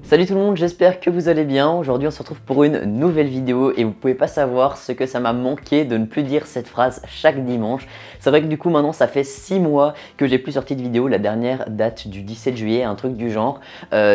Salut tout le monde, j'espère que vous allez bien. Aujourd'hui on se retrouve pour une nouvelle vidéo et vous pouvez pas savoir ce que ça m'a manqué de ne plus dire cette phrase chaque dimanche. C'est vrai que du coup maintenant ça fait 6 mois que j'ai plus sorti de vidéo, la dernière date du 17 juillet, un truc du genre.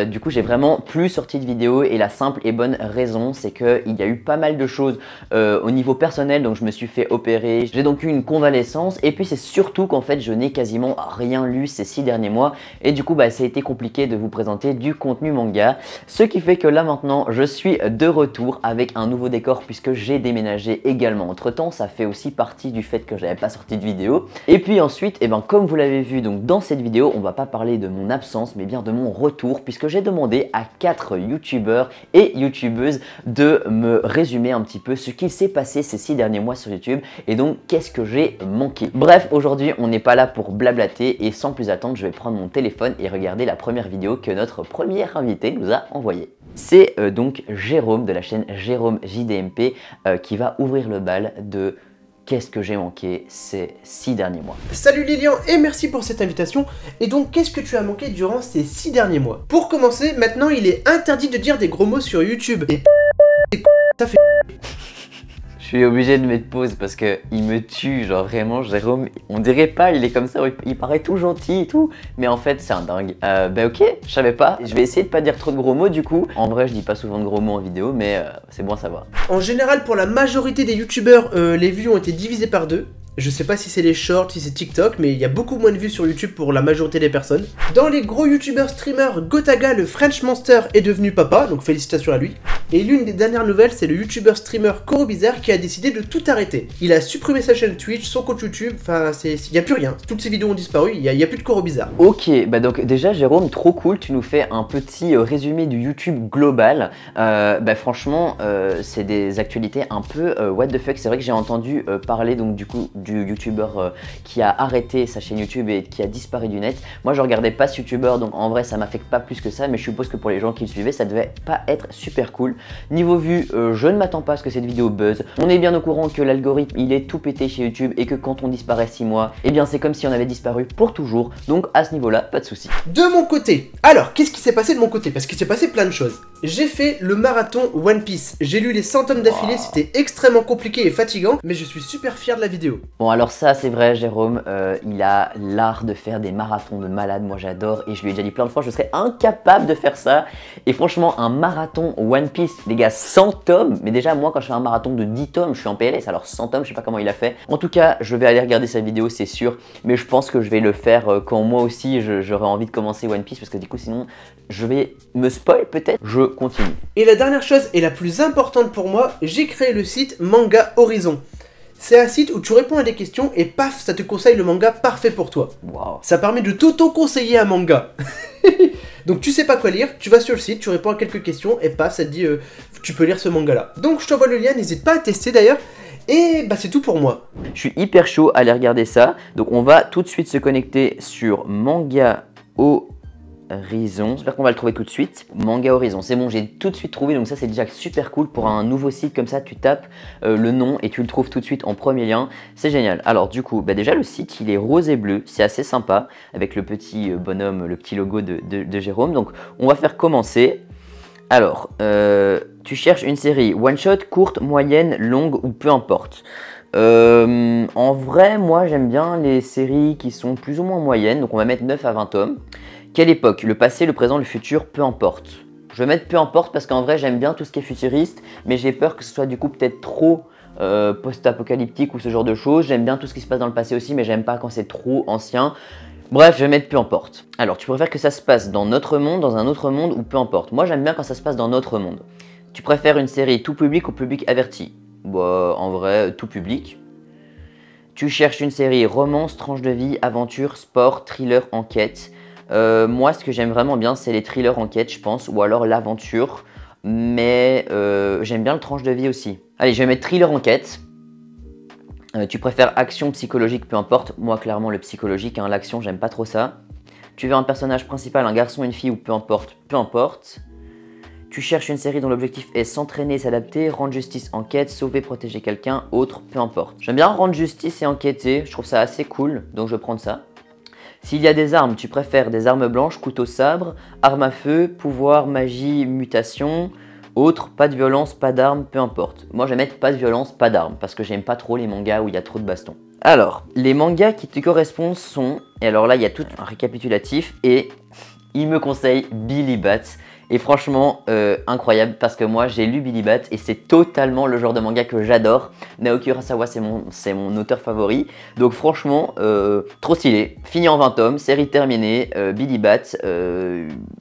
Du coup j'ai vraiment plus sorti de vidéo et la simple et bonne raison c'est qu'il y a eu pas mal de choses au niveau personnel, donc je me suis fait opérer, j'ai donc eu une convalescence et puis c'est surtout qu'en fait je n'ai quasiment rien lu ces 6 derniers mois et du coup ça a été compliqué de vous présenter du contenu manga. Ce qui fait que là maintenant je suis de retour avec un nouveau décor puisque j'ai déménagé également entre temps, ça fait aussi partie du fait que j'avais pas sorti de vidéo. Et puis ensuite, comme vous l'avez vu donc dans cette vidéo, on va pas parler de mon absence mais bien de mon retour puisque j'ai demandé à 4 youtubeurs et youtubeuses de me résumer un petit peu ce qu'il s'est passé ces 6 derniers mois sur YouTube et donc qu'est-ce que j'ai manqué. Bref, aujourd'hui on n'est pas là pour blablater et sans plus attendre je vais prendre mon téléphone et regarder la première vidéo que notre premier invité nous a envoyé. C'est donc Jérôme de la chaîne Jérôme JDMP qui va ouvrir le bal de qu'est-ce que j'ai manqué ces 6 derniers mois. Salut Lilian et merci pour cette invitation. Et donc qu'est-ce que tu as manqué durant ces 6 derniers mois? Pour commencer, maintenant il est interdit de dire des gros mots sur YouTube. Et ça fait... Je suis obligé de mettre pause parce que il me tue, genre vraiment Jérôme, on dirait pas, il est comme ça, il paraît tout gentil et tout, mais en fait c'est un dingue. Ok, je savais pas, je vais essayer de pas dire trop de gros mots du coup. En vrai je dis pas souvent de gros mots en vidéo, mais c'est bon à savoir. En général pour la majorité des youtubeurs, les vues ont été divisées par 2. Je sais pas si c'est les shorts, si c'est TikTok, mais il y a beaucoup moins de vues sur YouTube pour la majorité des personnes. Dans les gros youtubeurs streamers, Gotaga, le French Monster, est devenu papa, donc félicitations à lui. Et l'une des dernières nouvelles, c'est le youtubeur streamer Koro Bizarre qui a décidé de tout arrêter. Il a supprimé sa chaîne Twitch, son compte YouTube, enfin, il n'y a plus rien. Toutes ses vidéos ont disparu, il n'y a plus de Koro Bizarre. Ok, donc déjà Jérôme, trop cool, tu nous fais un petit résumé du YouTube global. Franchement, c'est des actualités un peu what the fuck. C'est vrai que j'ai entendu parler donc du coup du youtubeur qui a arrêté sa chaîne YouTube et qui a disparu du net. Moi je regardais pas ce youtubeur, donc en vrai ça m'affecte pas plus que ça, mais je suppose que pour les gens qui le suivaient ça devait pas être super cool. Niveau vue, je ne m'attends pas à ce que cette vidéo buzz. On est bien au courant que l'algorithme il est tout pété chez YouTube et que quand on disparaît 6 mois, eh bien c'est comme si on avait disparu pour toujours, donc à ce niveau là pas de souci. De mon côté, alors qu'est-ce qui s'est passé de mon côté? Parce qu'il s'est passé plein de choses. J'ai fait le marathon One Piece, j'ai lu les 100 tomes d'affilée, c'était extrêmement compliqué et fatigant, mais je suis super fier de la vidéo. Bon alors ça c'est vrai Jérôme, il a l'art de faire des marathons de malade, moi j'adore et je lui ai déjà dit plein de fois je serais incapable de faire ça. Et franchement un marathon One Piece, les gars 100 tomes, mais déjà moi quand je fais un marathon de 10 tomes je suis en PLS, alors 100 tomes je sais pas comment il a fait. En tout cas je vais aller regarder sa vidéo c'est sûr, mais je pense que je vais le faire quand moi aussi j'aurai envie de commencer One Piece parce que du coup sinon je vais me spoil peut-être. Je continue. Et la dernière chose et la plus importante pour moi, j'ai créé le site Manga Horizon. C'est un site où tu réponds à des questions et paf, ça te conseille le manga parfait pour toi. Wow. Ça permet de t'auto-conseiller un manga. Donc tu sais pas quoi lire, tu vas sur le site, tu réponds à quelques questions et paf, ça te dit tu peux lire ce manga là. Donc je t'envoie le lien, n'hésite pas à tester d'ailleurs. Et c'est tout pour moi. Je suis hyper chaud à aller regarder ça. Donc on va tout de suite se connecter sur Manga Horizon. J'espère qu'on va le trouver tout de suite. Manga Horizon, c'est bon, j'ai tout de suite trouvé. Donc ça c'est déjà super cool pour un nouveau site comme ça. Tu tapes le nom et tu le trouves tout de suite en premier lien. C'est génial. Alors du coup, déjà le site il est rose et bleu. C'est assez sympa avec le petit bonhomme, le petit logo de Jérôme. Donc on va faire commencer. Alors, tu cherches une série one shot, courte, moyenne, longue ou peu importe. En vrai, moi j'aime bien les séries qui sont plus ou moins moyennes. Donc on va mettre 9 à 20 tomes. Quelle époque? Le passé, le présent, le futur, peu importe. Je vais mettre peu importe parce qu'en vrai j'aime bien tout ce qui est futuriste, mais j'ai peur que ce soit du coup peut-être trop post-apocalyptique ou ce genre de choses. J'aime bien tout ce qui se passe dans le passé aussi, mais j'aime pas quand c'est trop ancien. Bref, je vais mettre peu importe. Alors, tu préfères que ça se passe dans notre monde, dans un autre monde ou peu importe? Moi j'aime bien quand ça se passe dans notre monde. Tu préfères une série tout public ou public averti? En vrai, tout public. Tu cherches une série romance, tranche de vie, aventure, sport, thriller, enquête. Moi, ce que j'aime vraiment bien, c'est les thrillers enquête, je pense, ou alors l'aventure. Mais j'aime bien le tranche de vie aussi. Allez, je vais mettre thriller enquête. Tu préfères action, psychologique, peu importe. Moi, clairement, le psychologique, hein, l'action, j'aime pas trop ça. Tu veux un personnage principal, un garçon, une fille ou peu importe, peu importe. Tu cherches une série dont l'objectif est s'entraîner, s'adapter, rendre justice, enquête, sauver, protéger quelqu'un, autre, peu importe. J'aime bien rendre justice et enquêter, je trouve ça assez cool, donc je vais prendre ça. S'il y a des armes, tu préfères des armes blanches, couteau sabre, arme à feu, pouvoir, magie, mutation, autre, pas de violence, pas d'armes, peu importe. Moi je vais mettre pas de violence, pas d'armes, parce que j'aime pas trop les mangas où il y a trop de bastons. Alors, les mangas qui te correspondent sont, et alors là il y a tout un récapitulatif, et il me conseille Billy Bat. Et franchement, incroyable, parce que moi j'ai lu Billy Bat et c'est totalement le genre de manga que j'adore. Naoki Urasawa c'est mon auteur favori. Donc franchement, trop stylé. Fini en 20 tomes, série terminée, Billy Bat.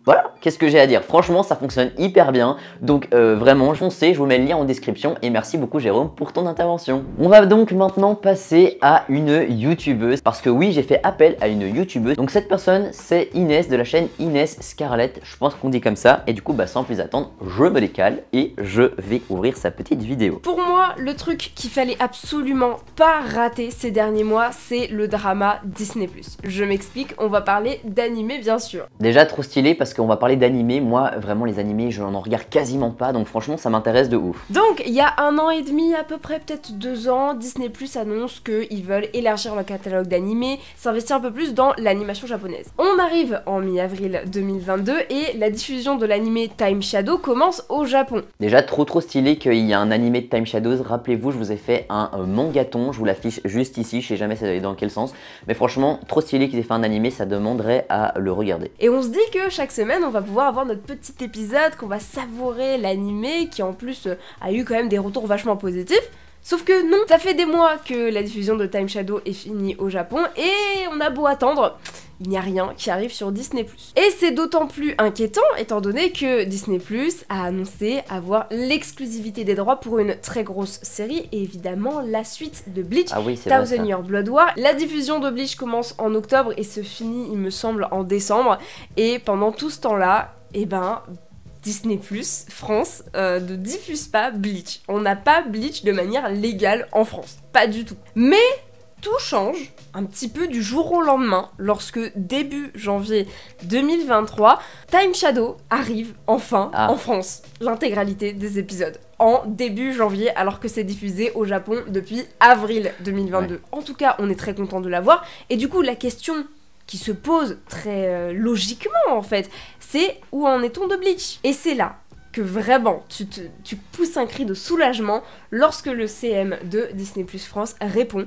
Voilà, qu'est-ce que j'ai à dire? Franchement, ça fonctionne hyper bien. Donc vraiment, foncez, je vous mets le lien en description. Et merci beaucoup Jérôme pour ton intervention. On va donc maintenant passer à une youtubeuse. Parce que oui, j'ai fait appel à une youtubeuse. Donc cette personne, c'est Inès de la chaîne Inès Scarlett. Je pense qu'on dit comme ça. Et du coup, bah, sans plus attendre, je me décale et je vais ouvrir sa petite vidéo. Pour moi, le truc qu'il fallait absolument pas rater ces derniers mois, c'est le drama Disney+. Je m'explique, on va parler d'animé bien sûr. Déjà trop stylé parce qu'on va parler d'animé. Moi, vraiment, les animés, je n'en regarde quasiment pas. Donc franchement, ça m'intéresse de ouf. Donc, il y a 1 an et demi, à peu près, peut-être 2 ans, Disney+ annonce qu'ils veulent élargir leur catalogue d'animés, s'investir un peu plus dans l'animation japonaise. On arrive en mi-avril 2022 et la diffusion de l'animé Time Shadow commence au Japon. Déjà trop stylé qu'il y a un animé de Time Shadows. Rappelez-vous, je vous ai fait un mangaton, je vous l'affiche juste ici, je sais jamais ça allait dans quel sens. Mais franchement, trop stylé qu'ils aient fait un animé, ça demanderait à le regarder. Et on se dit que chaque semaine, on va pouvoir avoir notre petit épisode, qu'on va savourer l'animé, qui en plus a eu quand même des retours vachement positifs. Sauf que non, ça fait des mois que la diffusion de Time Shadow est finie au Japon et on a beau attendre, il n'y a rien qui arrive sur Disney+. Et c'est d'autant plus inquiétant étant donné que Disney+ a annoncé avoir l'exclusivité des droits pour une très grosse série et évidemment la suite de Bleach, ah oui, Thousand Year Blood War. La diffusion de Bleach commence en octobre et se finit, il me semble, en décembre. Et pendant tout ce temps-là, eh ben, Disney+, France, ne diffuse pas Bleach. On n'a pas Bleach de manière légale en France. Pas du tout. Mais tout change un petit peu du jour au lendemain lorsque début janvier 2023, Time Shadow arrive enfin en France. L'intégralité des épisodes en début janvier alors que c'est diffusé au Japon depuis avril 2022. Ouais. En tout cas, on est très content de l'avoir. Et du coup, la question qui se pose très logiquement en fait, c'est où en est-on de Bleach? Et c'est là que vraiment tu pousses un cri de soulagement lorsque le CM de Disney+ France répond: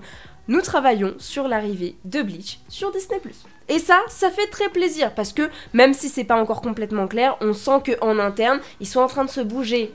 nous travaillons sur l'arrivée de Bleach sur Disney+. Et ça fait très plaisir parce que même si c'est pas encore complètement clair, on sent qu'en interne, ils sont en train de se bouger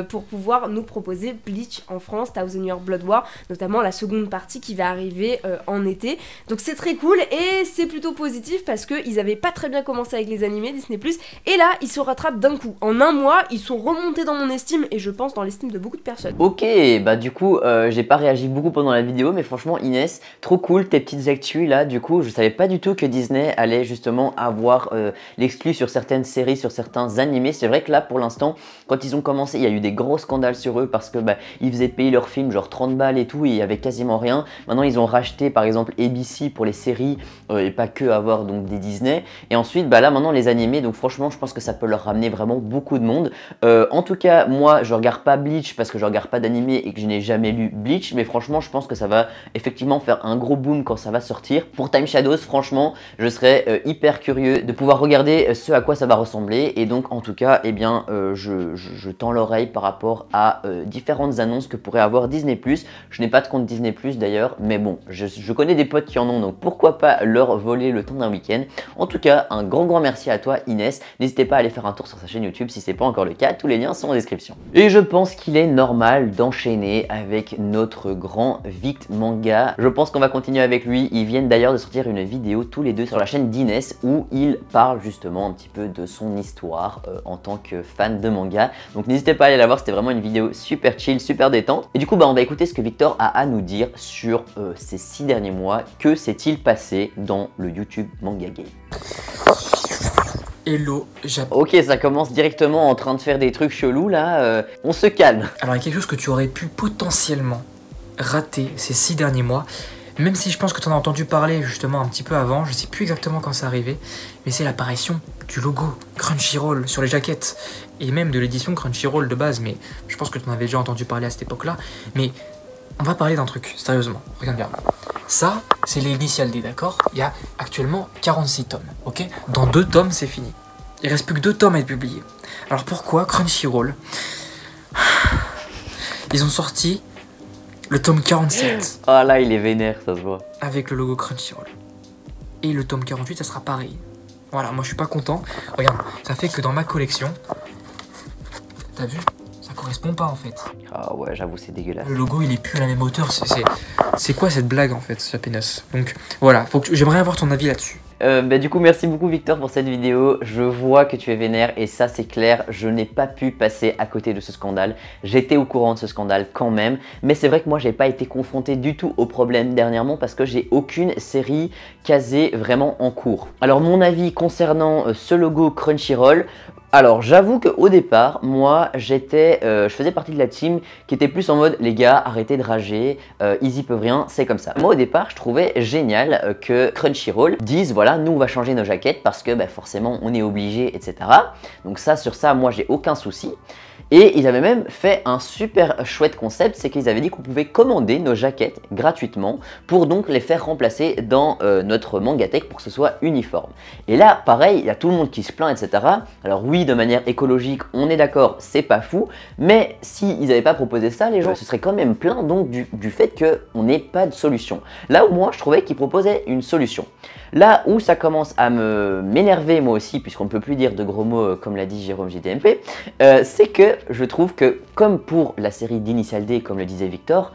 pour pouvoir nous proposer Bleach en France, Thousand Year Blood War, notamment la seconde partie qui va arriver en été. Donc c'est très cool et c'est plutôt positif parce qu'ils avaient pas très bien commencé avec les animés Disney+, et là ils se rattrapent d'un coup. En un mois, ils sont remontés dans mon estime et je pense dans l'estime de beaucoup de personnes. Ok, bah du coup, j'ai pas réagi beaucoup pendant la vidéo, mais franchement Inès, trop cool tes petites actus là. Du coup, je savais pas du tout que Disney allait justement avoir l'exclu sur certaines séries, sur certains animés. C'est vrai que là pour l'instant, quand ils ont commencé, il y a eu des gros scandales sur eux parce que bah, ils faisaient payer leurs films genre 30 balles et tout et il y avait quasiment rien. Maintenant ils ont racheté par exemple ABC pour les séries et pas que avoir donc des Disney. Et ensuite bah là maintenant les animés, donc franchement je pense que ça peut leur ramener vraiment beaucoup de monde. En tout cas moi je regarde pas Bleach parce que je regarde pas d'animé et que je n'ai jamais lu Bleach, mais franchement je pense que ça va effectivement faire un gros boom quand ça va sortir. Pour Time Shadows franchement je serais hyper curieux de pouvoir regarder ce à quoi ça va ressembler et donc en tout cas eh bien je tends l'oreille par rapport à différentes annonces que pourrait avoir Disney+. Je n'ai pas de compte Disney+ d'ailleurs, mais bon je connais des potes qui en ont, donc pourquoi pas leur voler le temps d'un week-end. En tout cas un grand merci à toi Inès, n'hésitez pas à aller faire un tour sur sa chaîne YouTube si c'est pas encore le cas, tous les liens sont en description. Et je pense qu'il est normal d'enchaîner avec notre grand Vict Manga. Je pense qu'on va continuer avec lui, ils viennent d'ailleurs de sortir une vidéo tous les deux sur la chaîne d'Inès où il parle justement un petit peu de son histoire en tant que fan de manga. Donc n'hésitez pas à aller la voir, c'était vraiment une vidéo super chill, super détente. Et du coup bah on va écouter ce que Victor a à nous dire sur ces 6 derniers mois. Que s'est-il passé dans le YouTube Manga Game? Hello Japon. Ok, ça commence directement en train de faire des trucs chelous là, on se calme. Alors il y a quelque chose que tu aurais pu potentiellement rater ces 6 derniers mois. Même si je pense que tu en as entendu parler justement un petit peu avant, je sais plus exactement quand c'est arrivé, mais c'est l'apparition du logo Crunchyroll sur les jaquettes, et même de l'édition Crunchyroll de base, mais je pense que tu en avais déjà entendu parler à cette époque-là. Mais on va parler d'un truc, sérieusement, regarde bien. Ça, c'est les Initial D, d'accord? Il y a actuellement 46 tomes, ok? Dans 2 tomes, c'est fini. Il reste plus que 2 tomes à être publiés. Alors pourquoi Crunchyroll, ils ont sorti le tome 47 Ah là, il est vénère, ça se voit. avec le logo Crunchyroll. Et le tome 48, ça sera pareil. Voilà, moi je suis pas content. Regarde, ça fait que dans ma collection, t'as vu? Ça correspond pas en fait. Ah ouais, j'avoue, c'est dégueulasse. Le logo il est plus à la même hauteur. C'est quoi cette blague en fait, Happiness? Donc voilà, j'aimerais avoir ton avis là-dessus. Du coup, merci beaucoup Victor pour cette vidéo. Je vois que tu es vénère et ça c'est clair, je n'ai pas pu passer à côté de ce scandale. J'étais au courant de ce scandale quand même, mais c'est vrai que moi j'ai pas été confronté du tout au problème dernièrement parce que j'ai aucune série casée vraiment en cours. Alors mon avis concernant ce logo Crunchyroll, alors j'avoue qu'au départ, moi je faisais partie de la team qui était plus en mode les gars arrêtez de rager, ils y peuvent rien, c'est comme ça. Moi au départ je trouvais génial que Crunchyroll dise voilà nous on va changer nos jaquettes parce que forcément on est obligé etc. Donc ça sur ça moi j'ai aucun souci. Et ils avaient même fait un super chouette concept, c'est qu'ils avaient dit qu'on pouvait commander nos jaquettes gratuitement pour donc les faire remplacer dans notre Mangatech pour que ce soit uniforme. Et là, pareil, il y a tout le monde qui se plaint, etc. Alors oui, de manière écologique, on est d'accord, c'est pas fou, mais s'ils n'avaient pas proposé ça, les gens se seraient quand même plaints donc du fait qu'on n'ait pas de solution. Là où moi, je trouvais qu'ils proposaient une solution. Là où ça commence à m'énerver moi aussi, puisqu'on ne peut plus dire de gros mots comme l'a dit Jérôme JTMP, c'est que je trouve que comme pour la série d'Initial D, comme le disait Victor,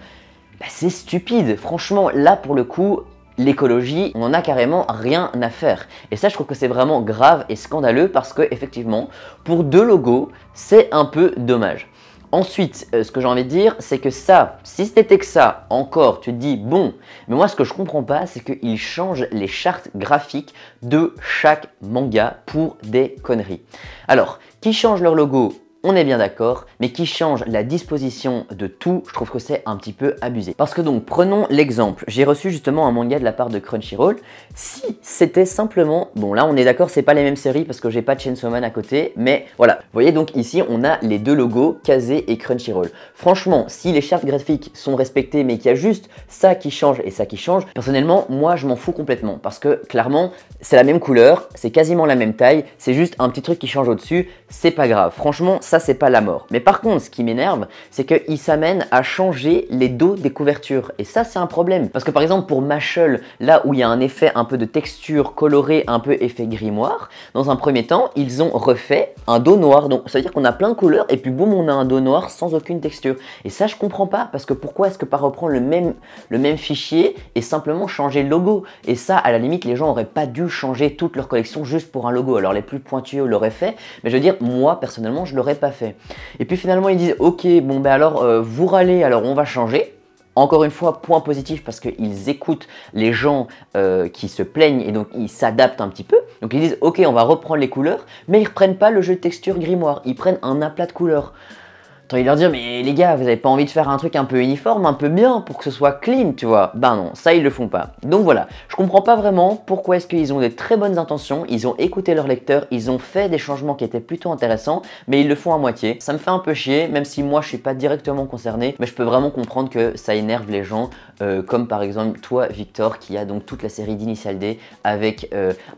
c'est stupide. Franchement, là pour le coup, l'écologie, on en a carrément rien à faire. Et ça, je trouve que c'est vraiment grave et scandaleux parce que effectivement, pour 2 logos, c'est un peu dommage. Ensuite, ce que j'ai envie de dire, c'est que ça, si c'était que ça, encore, tu te dis, bon, mais moi ce que je comprends pas, c'est qu'ils changent les chartes graphiques de chaque manga pour des conneries. Alors, qui change leur logo? On est bien d'accord, mais qui change la disposition de tout, je trouve que c'est un petit peu abusé. Parce que donc, prenons l'exemple, j'ai reçu justement un manga de la part de Crunchyroll, si c'était simplement, bon là on est d'accord, c'est pas les mêmes séries parce que j'ai pas de Chainsaw Man à côté, mais voilà, vous voyez donc ici on a les 2 logos, Kazé et Crunchyroll. Franchement, si les chartes graphiques sont respectées, mais qu'il y a juste ça qui change et ça qui change, personnellement, moi je m'en fous complètement, parce que clairement, c'est la même couleur, c'est quasiment la même taille, c'est juste un petit truc qui change au-dessus, c'est pas grave, franchement, ça c'est pas la mort. Mais par contre, ce qui m'énerve, c'est qu'ils s'amènent à changer les dos des couvertures. Et ça, c'est un problème. Parce que par exemple, pour Mashle, là où il y a un effet un peu de texture colorée, un peu effet grimoire, dans un premier temps, ils ont refait un dos noir. Donc ça veut dire qu'on a plein de couleurs et puis boum, on a un dos noir sans aucune texture. Et ça, je comprends pas. Parce que pourquoi est-ce que pas reprendre le même fichier et simplement changer le logo? Et ça, à la limite, les gens auraient pas dû changer toute leur collection juste pour un logo. Alors les plus pointueux l'auraient fait. Mais je veux dire, moi, personnellement, je l'aurais pas fait. Et puis finalement ils disent ok bon ben alors vous râlez alors on va changer. Encore une fois point positif parce qu'ils écoutent les gens qui se plaignent et donc ils s'adaptent un petit peu. Donc ils disent ok on va reprendre les couleurs mais ils reprennent pas le jeu de texture grimoire, ils prennent un aplat de couleurs. Ils leur dire mais les gars vous avez pas envie de faire un truc un peu uniforme, un peu bien pour que ce soit clean tu vois? Ben non, ça ils le font pas. Donc voilà, je comprends pas vraiment pourquoi est-ce qu'ils ont des très bonnes intentions, ils ont écouté leurs lecteurs, ils ont fait des changements qui étaient plutôt intéressants, mais ils le font à moitié. Ça me fait un peu chier, même si moi je suis pas directement concerné, mais je peux vraiment comprendre que ça énerve les gens, comme par exemple toi Victor qui a donc toute la série d'Initial D avec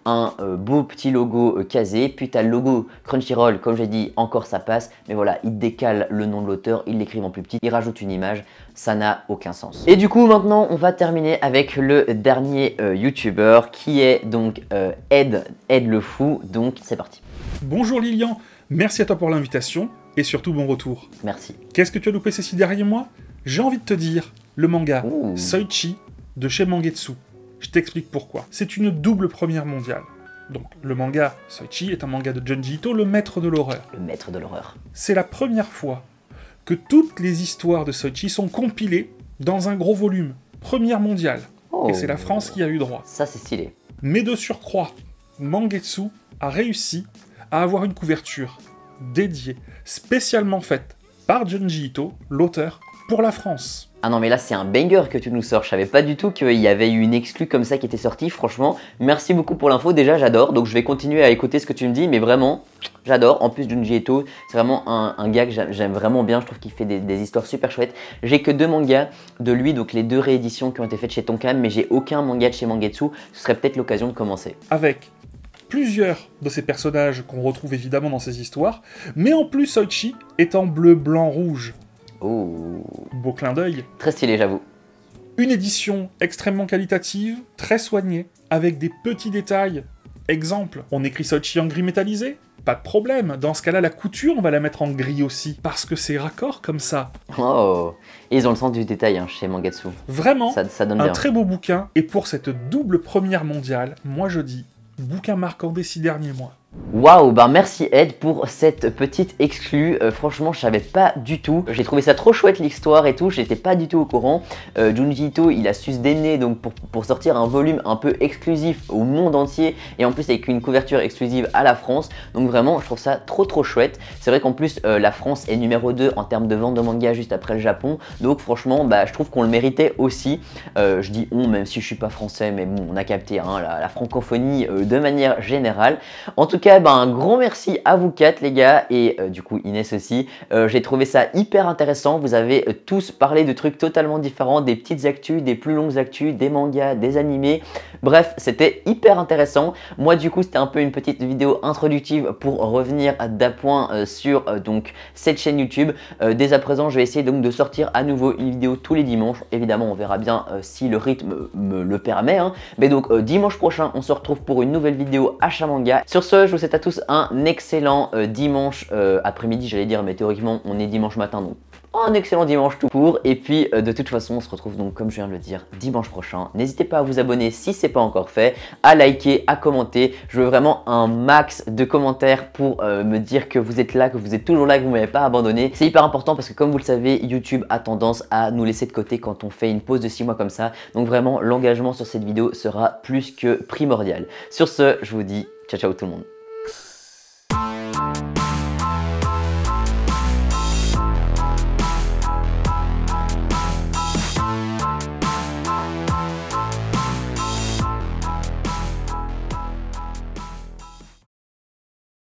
un beau petit logo Kazé, puis t'as le logo Crunchyroll, comme j'ai dit encore ça passe, mais voilà, il décale le nom de l'auteur, ils l'écrivent en plus petit, ils rajoutent une image, ça n'a aucun sens. Et du coup maintenant on va terminer avec le dernier YouTuber qui est donc Ed le Fou, donc c'est parti. Bonjour Lilian, merci à toi pour l'invitation et surtout bon retour. Merci. Qu'est-ce que tu as loupé ces 6 derniers mois? J'ai envie de te dire, le manga Soichi de chez Mangetsu. Je t'explique pourquoi. C'est une double première mondiale. Donc, le manga Soichi est un manga de Junji Ito, le maître de l'horreur. Le maître de l'horreur. C'est la première fois que toutes les histoires de Soichi sont compilées dans un gros volume. Première mondiale. Oh. Et c'est la France qui a eu droit. Ça c'est stylé. Mais de surcroît, Mangetsu a réussi à avoir une couverture dédiée, spécialement faite par Junji Ito, l'auteur, Pour la France, Ah non mais là c'est un banger que tu nous sors, je savais pas du tout qu'il y avait eu une exclue comme ça qui était sortie, franchement merci beaucoup pour l'info, déjà j'adore, donc je vais continuer à écouter ce que tu me dis, mais vraiment j'adore, en plus Junji Ito, c'est vraiment un gars que j'aime vraiment bien, je trouve qu'il fait des histoires super chouettes. J'ai que 2 mangas de lui, donc les 2 rééditions qui ont été faites chez Tonkam, mais j'ai aucun manga de chez Mangetsu, ce serait peut-être l'occasion de commencer. avec plusieurs de ces personnages qu'on retrouve évidemment dans ces histoires, mais en plus Soichi est en bleu, blanc, rouge. Oh, Beau clin d'œil. très stylé j'avoue. Une édition extrêmement qualitative, très soignée, avec des petits détails. Exemple, on écrit Soichi en gris métallisé? Pas de problème, dans ce cas-là, la couture, on va la mettre en gris aussi, parce que c'est raccord comme ça. Oh, et ils ont le sens du détail hein, chez Mangetsu, Vraiment, ça donne un bien. très beau bouquin, et pour cette double première mondiale, moi je dis, bouquin marquant des 6 derniers mois. Waouh, bah merci Ed pour cette petite exclue, franchement je savais pas du tout, j'ai trouvé ça trop chouette l'histoire et tout, j'étais pas du tout au courant. Junji Ito il a su se démener donc pour sortir un volume un peu exclusif au monde entier et en plus avec une couverture exclusive à la France, donc vraiment je trouve ça trop chouette. C'est vrai qu'en plus la France est numéro 2 en termes de vente de manga juste après le Japon, donc franchement bah, je trouve qu'on le méritait aussi. Je dis on même si je suis pas français, mais bon on a capté hein, la francophonie de manière générale. En tout cas, un grand merci à vous 4 les gars et du coup Inès aussi. J'ai trouvé ça hyper intéressant. Vous avez tous parlé de trucs totalement différents, des petites actus, des plus longues actus, des mangas, des animés. Bref, c'était hyper intéressant. Moi du coup, c'était un peu une petite vidéo introductive pour revenir d'appoint sur donc cette chaîne YouTube. Dès à présent, je vais essayer donc de sortir à nouveau une vidéo tous les dimanches. Évidemment, on verra bien si le rythme me le permet. Hein. Mais donc dimanche prochain, on se retrouve pour une nouvelle vidéo achat manga. Sur ce, je vous souhaite à tous un excellent dimanche après-midi, j'allais dire, mais théoriquement on est dimanche matin, donc un excellent dimanche tout court. Et puis de toute façon on se retrouve donc comme je viens de le dire dimanche prochain. N'hésitez pas à vous abonner si c'est pas encore fait, à liker, à commenter. Je veux vraiment un max de commentaires pour me dire que vous êtes là, que vous êtes toujours là, que vous m'avez pas abandonné. C'est hyper important parce que comme vous le savez, YouTube a tendance à nous laisser de côté quand on fait une pause de 6 mois comme ça. Donc vraiment l'engagement sur cette vidéo sera plus que primordial. Sur ce, je vous dis ciao ciao tout le monde.